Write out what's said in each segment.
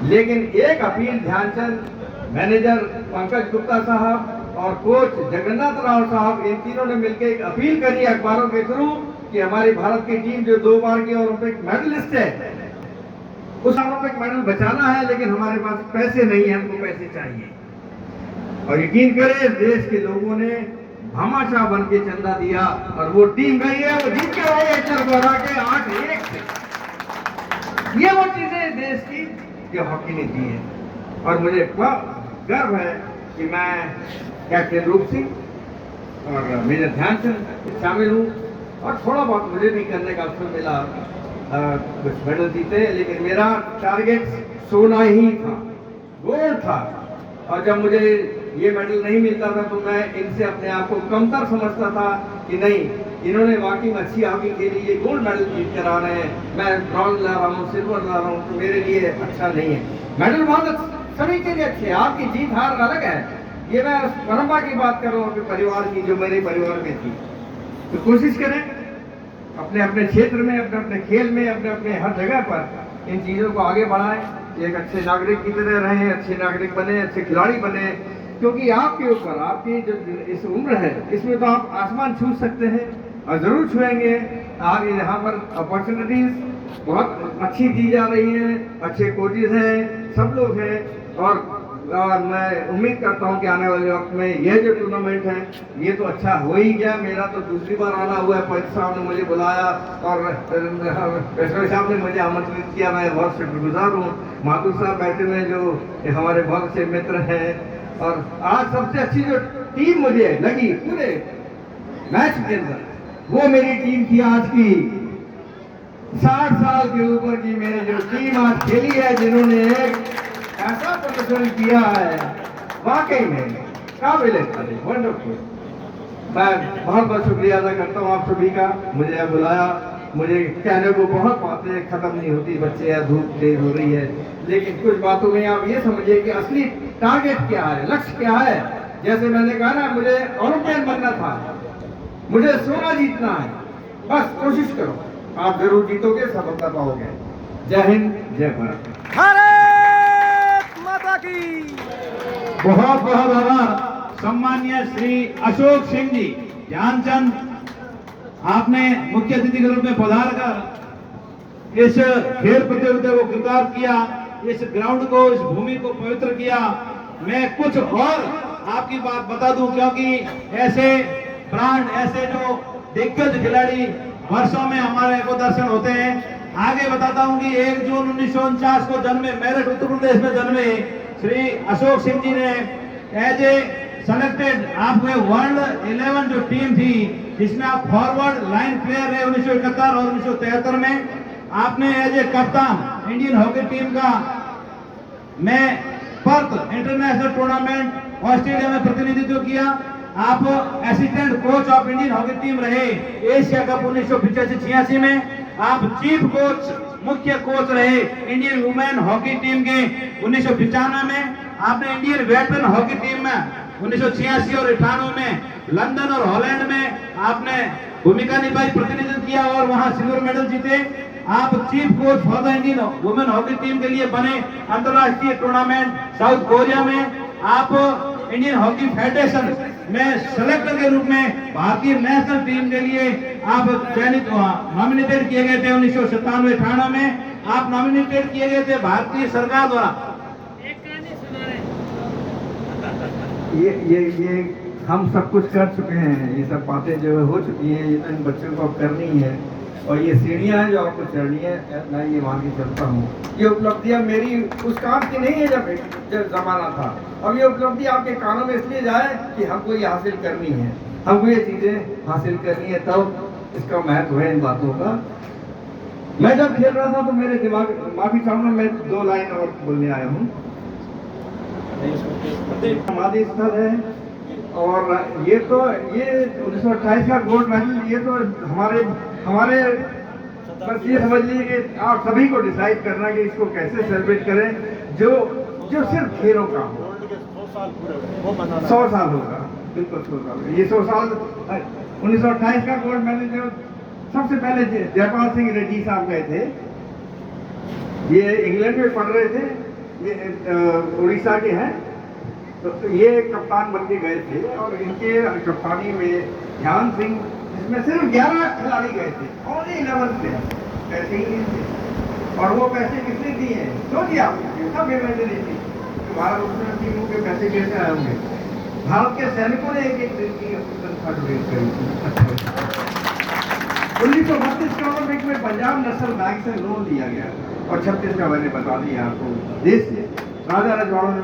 लेकिन एक appeal Dhyanchand, manager Pankaj Gupta साहब और कोच जगन्नाथ राव साहब, इन तीनों ने मिलकर एक अपील करी अखबारों के थ्रू कि हमारी भारत की टीम जो 2 बार की ओलंपिक मेडलिस्ट है, उस ओलंपिक मेडल बचाना है, लेकिन हमारे पास पैसे नहीं है, हमको पैसे चाहिए। और यकीन करें, देश के लोगों ने भामाशाह बन के चंदा दिया और वो टीम गई है, वो जीत के आई है चरगोरा के 8-1 से। ये वो चीजें देश की जो हॉकी ने दी है। और मुझे गर्व है कि मैं कैप्टन रूप सिंह और मेजर ध्यानचंद शामिल हूँ, और थोड़ा बहुत मुझे भी करने का अवसर मिला, कुछ मेडल जीते, लेकिन मेरा टारगेट सोना ही था, गोल्ड था। और जब मुझे ये मेडल नहीं मिलता था तो मैं इनसे अपने आप को कमतर समझता था कि नहीं, इन्होंने वाकई में अच्छी हॉकी खेली, ये गोल्ड मेडल जीत कर आ रहे हैं, मैं ब्रॉन्ज ला रहा हूँ, सिल्वर ला रहा हूँ, तो मेरे लिए अच्छा नहीं है। मेडल बहुत सभी चीजें अच्छी है, आपकी जीत हार अलग है, ये मैं परंपरा की बात कर रहा हूँ, अपने परिवार की, जो मेरे परिवार में थी। तो कोशिश करें अपने अपने क्षेत्र में, अपने अपने खेल में, अपने अपने हर जगह पर इन चीज़ों को आगे बढ़ाएं, एक अच्छे नागरिक की तरह रहें, अच्छे नागरिक बने, अच्छे खिलाड़ी बने, क्योंकि आपके ऊपर, आपकी जो इस उम्र है, इसमें तो आप आसमान छू सकते हैं और ज़रूर छुएंगे। आगे यहाँ पर अपॉर्चुनिटीज़ बहुत अच्छी दी जा रही हैं, अच्छे कोचेज हैं, सब लोग हैं, और मैं उम्मीद करता हूं कि आने वाले वक्त में यह जो टूर्नामेंट है, ये तो अच्छा हो ही गया। मेरा तो दूसरी बार आना हुआ है, पंच साहब ने मुझे बुलाया और पेशवा साहब ने मुझे आमंत्रित किया, मैं बहुत शुक्रगुजार हूँ। माथुर साहब बैठे हुए जो हमारे बहुत अच्छे मित्र हैं, और आज सबसे अच्छी जो टीम मुझे लगी पूरे मैच के अंदर, वो मेरी टीम थी आज की 60 साल के ऊपर की मेरी जो टीम आज खेली है, जिन्होंने एक ऐसा प्रदर्शन किया है, वाकई में काबिल तारीफ, वंडरफुल। मैं बहुत बहुत शुक्रिया अदा करता हूँ आप सभी का, मुझे बुलाया। मुझे कहने को बहुत बातें खत्म नहीं होती, बच्चे या धूप तेज हो रही है, लेकिन कुछ बातों में आप ये समझिए कि असली टारगेट क्या है, लक्ष्य क्या है। जैसे मैंने कहा ना, मुझे ओलंपियन बनना था, मुझे सोना जीतना है, बस कोशिश करो, आप जरूर जीतोगे, सफलता पाओगे। जय हिंद, जय भारत। बहुत बहुत आभार सम्मान्य श्री अशोक सिंह जी ध्यानचंद, आपने मुख्य अतिथि के रूप में पधार कर इस खेल प्रतियोगिता को गिरफ्तार किया, इस ग्राउंड को, इस भूमि को पवित्र किया। मैं कुछ और आपकी बात बता दूं, क्योंकि ऐसे ब्रांड, ऐसे जो दिग्गज खिलाड़ी वर्षों में हमारे को दर्शन होते हैं। आगे बताता हूं कि 1 जून 1949 को जन्मे, मेरठ उत्तर प्रदेश में जन्मे श्री अशोक सिंह जी ने एज ए सेलेक्टेड, आपके वर्ल्ड 11 जो टीम थी, जिसमें आप फॉरवर्ड लाइन प्लेयर रहे 1971 और 1973 में, आपने एज ए कप्तान इंडियन हॉकी टीम का मैं पर्थ इंटरनेशनल टूर्नामेंट ऑस्ट्रेलिया में प्रतिनिधित्व किया। आप assistant coach of Indian hockey team रहे एशिया कप 1985-86 में। आप चीफ कोच, मुख्य कोच रहे इंडियन वुमेन हॉकी टीम के 1995 में। आपने इंडियन वेटरन हॉकी टीम में 1986 और 98 में लंदन और हॉलैंड में आपने भूमिका निभाई, प्रतिनिधित्व किया और वहां सिल्वर मेडल जीते। आप chief coach for the Indian women hockey team के लिए बने अंतरराष्ट्रीय टूर्नामेंट साउथ कोरिया में। आप इंडियन हॉकी फेडरेशन में सेलेक्टर के रूप में भारतीय नेशनल टीम के लिए आप चयनित नॉमिनेटेड किए गए थे 1997-98 में। आप नॉमिनेटेड किए गए थे भारतीय सरकार द्वारा। ये हम सब कुछ कर चुके हैं, ये सब बातें जो हो चुकी हैं, ये तो इन बच्चों को अब करनी है, और ये सीढ़ियां हैं जो आपको चढ़नी है, मैं ये मान के चलता हूँ। ये उपलब्धियां मेरी उस काम की नहीं है जब जमाना था। अब ये उपलब्धि आपके कानों में इसलिए जाए कि हमको ये हासिल करनी है, हमको ये चीजें हासिल करनी है, तब इसका महत्व है इन बातों का। मैं जब खेल रहा था तो मेरे दिमाग, माफी चाहूंगा, मैं 2 लाइन और बोलने आया हूँ। समाधि स्थल है, और ये 1928 का गोल्ड मेडल, ये तो हमारे बस ये समझ लीजिए कि आप सभी को डिसाइड करना कि इसको कैसे सेलिब्रेट करें, जो सिर्फ खेलों का हो। 100 साल होगा, बिल्कुल 100 साल। ये 100 साल 1928 का गोल्ड मेडल जो सबसे पहले जयपाल सिंह रेड्डी साहब गए थे, ये इंग्लैंड में पढ़ रहे थे, ये उड़ीसा के हैं। तो ये कप्तान बन के गए थे और इनके कप्तानी में ध्यान सिंह, जिसमें सिर्फ 11 खिलाड़ी गए थे, ओनली 11 प्लेयर, पैसे ही नहीं थे। और वो पैसे किसने दिए हैं सोचिए आप, कितना पेमेंट दी थी। तो भारत उसमें टीमों के पैसे कैसे आए होंगे? भारत के सैनिकों ने एक दिन की तनख्वाह डोनेट करी थी। 1932 के ओलंपिक में पंजाब नेशनल बैंक से लोन लिया गया और 36 का मैंने बता दिया आपको। देश से राजा रजवाड़ों ने,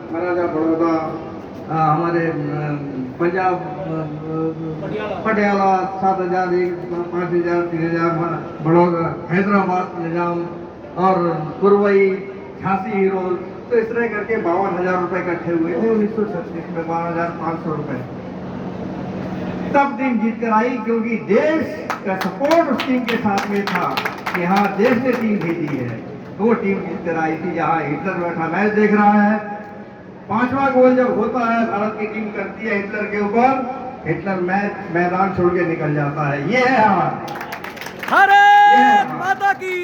महाराजा बड़ौदा, हमारे पंजाब पटियाला 7,000, 5,000, 3,000, बड़ौदा, हैदराबाद निजाम और कुरवई, झांसी हीरोज, तो इस तरह करके 52,000 रुपए इकट्ठे हुए थे 1936 में, 52,500 रुपए तब टीम जीत कर आई, क्योंकि देश का सपोर्ट उस टीम के साथ में था कि हाँ देश ने टीम भेजी है। वो टीम जीत कर आई थी। यहाँ हिटलर बैठा मैच देख रहा है, 5वां गोल जब होता है भारत की टीम करती है हिटलर के ऊपर, हिटलर मैदान छोड़ के निकल जाता है। ये है भारत माता की।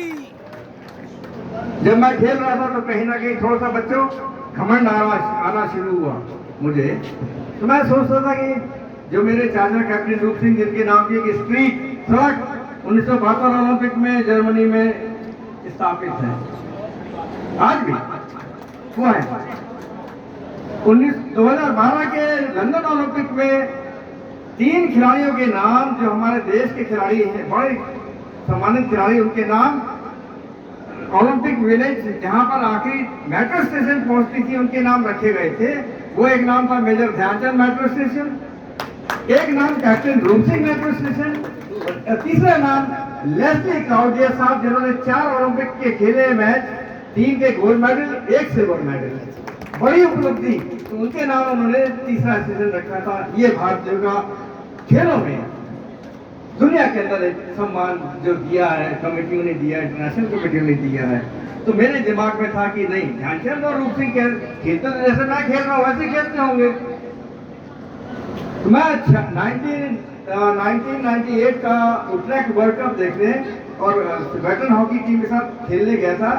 जब मैं खेल रहा था तो कहीं ना कहीं थोड़ा सा बच्चों घमंड आना शुरू हुआ मुझे। तो मैं सोचता था कि जो मेरे चाचा कैप्टन रूप सिंह, जिनके नाम की एक स्ट्रीट सड़क 1972 ओलंपिक में जर्मनी में स्थापित है, आज भी हुआ है। 2012 के लंदन ओलंपिक में 3 खिलाड़ियों के नाम, जो हमारे देश के खिलाड़ी हैं, बड़े सम्मानित खिलाड़ी, उनके नाम ओलंपिक विलेज जहां पर आखिरी मेट्रो स्टेशन पहुंचती थी, उनके नाम रखे गए थे। वो एक नाम था मेजर ध्यानचंद मेट्रो स्टेशन, एक नाम कैप्टन रूप सिंह मेट्रो स्टेशन, तीसरा नाम लेस्ली क्लाउडिया साहब, जिन्होंने 4 ओलंपिक के खेले मैच, 3 के गोल्ड मेडल, 1 सिल्वर मेडल, बड़ी उपलब्धि। तो उनके नाम उन्होंने तीसरा स्टेशन रखा था। ये भारतीयों का खेलों में दुनिया के अंदर एक सम्मान जो दिया है कमेटियों ने दिया है, इंटरनेशनल कमेटियों ने दिया है। तो मेरे दिमाग में था कि नहीं, ध्यानचंद और रूप सिंह खेलते तो जैसे मैं खेल रहा हूँ वैसे खेलते होंगे। तो मैं 1998 का उट्रेक्ट वर्ल्ड कप देखने और वेटरन हॉकी टीम के साथ खेलने गया था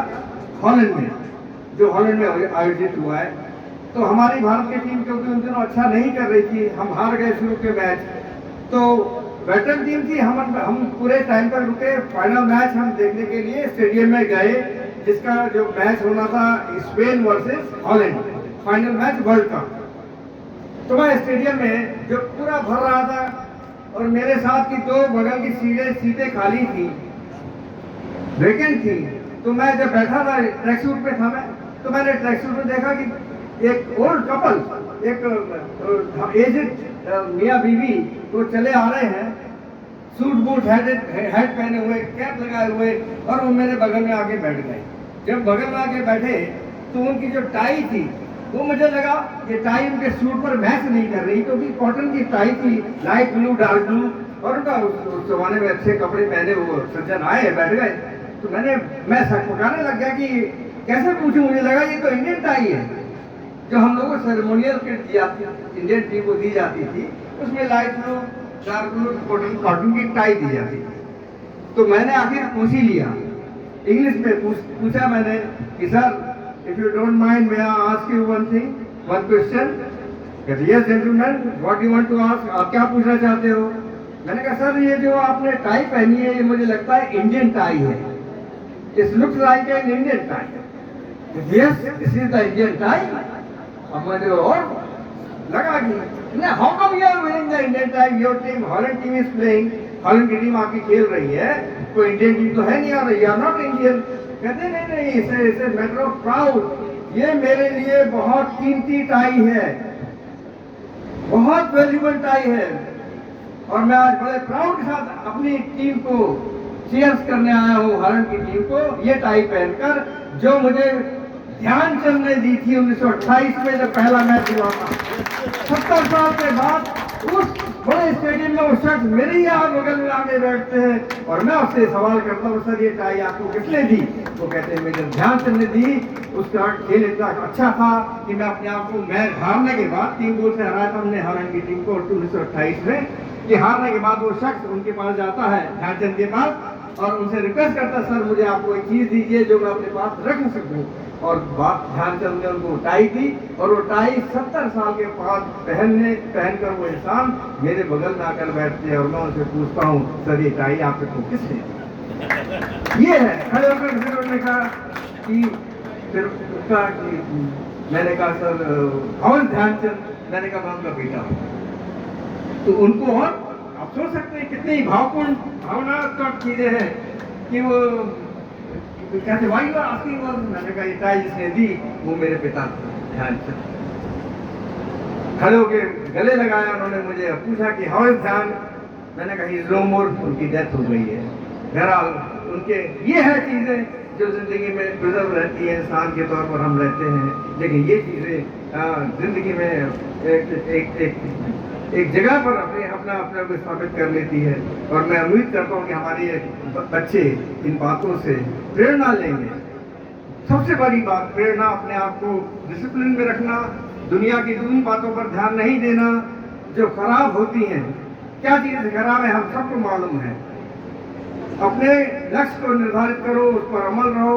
हॉलैंड में, जो हॉलैंड में आयोजित हुआ है। तो हमारी भारत की टीम क्योंकि उन दिनों अच्छा नहीं कर रही थी, हम हार गए शुरू के मैच। तो वेटरन टीम थी, हम पूरे टाइम तक रुके। फाइनल मैच हम देखने के लिए स्टेडियम में गए, जिसका जो मैच होना था Spain versus Holland, final match world cup. तो मैं स्टेडियम में जो पूरा भर रहा था और मेरे साथ की 2 बगल की सीटें खाली थी, वेकेंट थी। तो मैं जब बैठा था, ट्रैक सूट पे था मैं, तो मैंने ट्रैक सूट में देखा कि एक ओल्ड कपल, एक एजेड मियाँ बीवी, वो चले आ रहे हैं, सूट बूट हेड पहने हुए, कैप लगाए हुए, और वो मेरे बगल में आके बैठ गए। जब बगल में आके बैठे तो उनकी जो टाई थी, वो मुझे लगा ये टाई उनके सूट पर मैच नहीं कर रही, क्योंकि कॉटन की टाई थी, लाइट ब्लू, डार्क ब्लू, और उनका उस जमाने में अच्छे कपड़े पहने वो सज्जन आए, बैठ गए। तो मैं पकाने लग गया कि कैसे पूछूं। मुझे लगा ये तो इंडियन टाई है, जो हम लोगों को सेरेमोनियल किट दी जाती, इंडियन टीम को दी जाती थी, उसमें light blue, dark blue, cotton की टाई दी जाती थी। तो मैंने आखिर पूछ ही लिया, इंग्लिश में पूछा मैंने कि sir, if you don't mind, may I ask you one question? कहते yes gentlemen, what do you want to ask? आप क्या पूछना चाहते हो? मैंने कहा सर, ये जो आपने टाई पहनी है, ये मुझे लगता है इंडियन टाई है। It looks like an Indian tie. Yes, this is the Indian tie. अब मुझे और लगा कि ना, how come you are wearing the Indian tie? Your team, Holland team is playing. Holland की टीम आपकी खेल रही है, कोई इंडियन टीम तो है नहीं, और यू आर नॉट इंडियन। कहते नहीं, इसे मैटर ऑफ प्राउड, ये मेरे लिए बहुत कीमती टाई है, बहुत वैल्यूबल टाई है, और मैं आज बड़े प्राउड के साथ अपनी टीम को चीयर्स करने आया हूँ, हॉलैंड की टीम को, ये टाई पहनकर, जो मुझे ध्यानचंद ने दी थी 1928 में जब पहला मैच हुआ था। 70 साल के बाद उस बड़े स्टेडियम में वो शख्स मेरे ही यहाँ बगल में आके बैठते हैं, और मैं उससे सवाल करता हूँ, सर ये टाई आपको किसने दी? वो कहते हैं मेजर ध्यानचंद ने दी। उसका खेल इतना अच्छा था कि मैं अपने आप को, मैच हारने के बाद 3 गोल से हराया था हमने हॉलैंड की टीम को 1928 में, कि हारने के बाद वो शख्स उनके पास जाता है, ध्यानचंद के पास, और उनसे रिक्वेस्ट करता, सर मुझे आप कोई चीज दीजिए जो मैं अपने पास रख सकूं। और बाप ध्यानचंद ने उनको टाई दी, और वो टाई 70 साल के बाद पहनकर वो इंसान मेरे बगल में आकर बैठते हैं और मैं उनसे पूछता हूँ, सर ये टाई आपको किसने दी? ये है। खड़े होकर फिर उन्होंने कहा कि फिर उसका कि मैंने कहा सर कौन ध्यानचंद? मैंने कहा मैं उनका बेटा हूँ। तो उनको, और आप सोच सकते हैं कितनी भावपूर्ण भावनात्मक चीजें हैं कि वो कहते भाई वो आपकी वो, मैंने कहा ये टाई जिसने दी वो मेरे पिता ध्यानचंद। खड़े होके गले लगाया उन्होंने, मुझे पूछा कि हाउ इज ध्यान? मैंने कहा इज नो मोर, उनकी डेथ हो गई है। बहरहाल उनके ये है चीजें जो जिंदगी में प्रिजर्व रहती है, इंसान के तौर पर हम रहते हैं, लेकिन ये चीजें जिंदगी में एक जगह पर अपना को स्थापित कर लेती है। और मैं उम्मीद करता हूँ कि हमारे बच्चे इन बातों से प्रेरणा लेंगे। सबसे बड़ी बात प्रेरणा, अपने आप को डिसिप्लिन में रखना, दुनिया की दूसरी बातों पर ध्यान नहीं देना जो खराब होती हैं। क्या चीज़ खराब है हम सबको मालूम है। अपने लक्ष्य को निर्धारित करो, उस पर अमल रहो,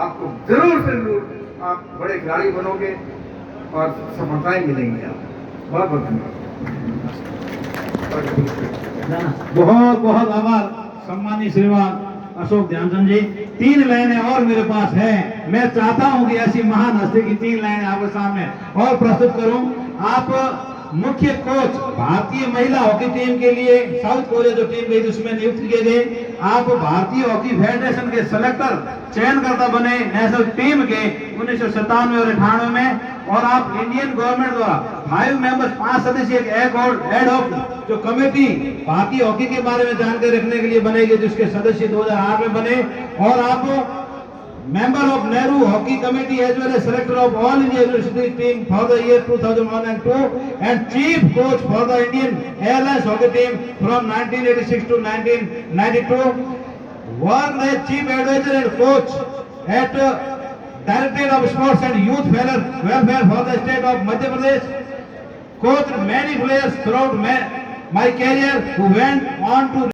आपको जरूर से जरूर आप बड़े खिलाड़ी बनोगे और सफलताएं मिलेंगी। आप बहुत बहुत धन्यवाद। बहुत बहुत आभार सम्मानीय श्रीमान अशोक ध्यानचंद जी। 3 लाइनें और मेरे पास है, मैं चाहता हूं कि ऐसी महान हस्ती की 3 लाइनें आपके सामने और प्रस्तुत करूं। आप मुख्य कोच भारतीय महिला हॉकी टीम के लिए साउथ कोरिया जो टीम गई थी उसमें नियुक्त किए गए। आप भारतीय हॉकी फेडरेशन के सेलेक्टर चयनकर्ता बने नेशनल टीम के 1997 और 98 में। और आप इंडियन गवर्नमेंट द्वारा 5 मेंबर्स 5 सदस्यीय एक और हेड ऑफ जो कमेटी भारतीय हॉकी के बारे में जानकारी रखने के लिए बनेगी, जिसके सदस्य 2008 में बने। और आप member of Nehru Hockey Committee as well as selector of all India University team for the year 2001 and 2 and chief coach for the Indian Airlines hockey team from 1986 to 1992. Worked as chief advisor and coach at Directorate of Sports and Youth Welfare for the state of Madhya Pradesh. Coached many players throughout my career who went on to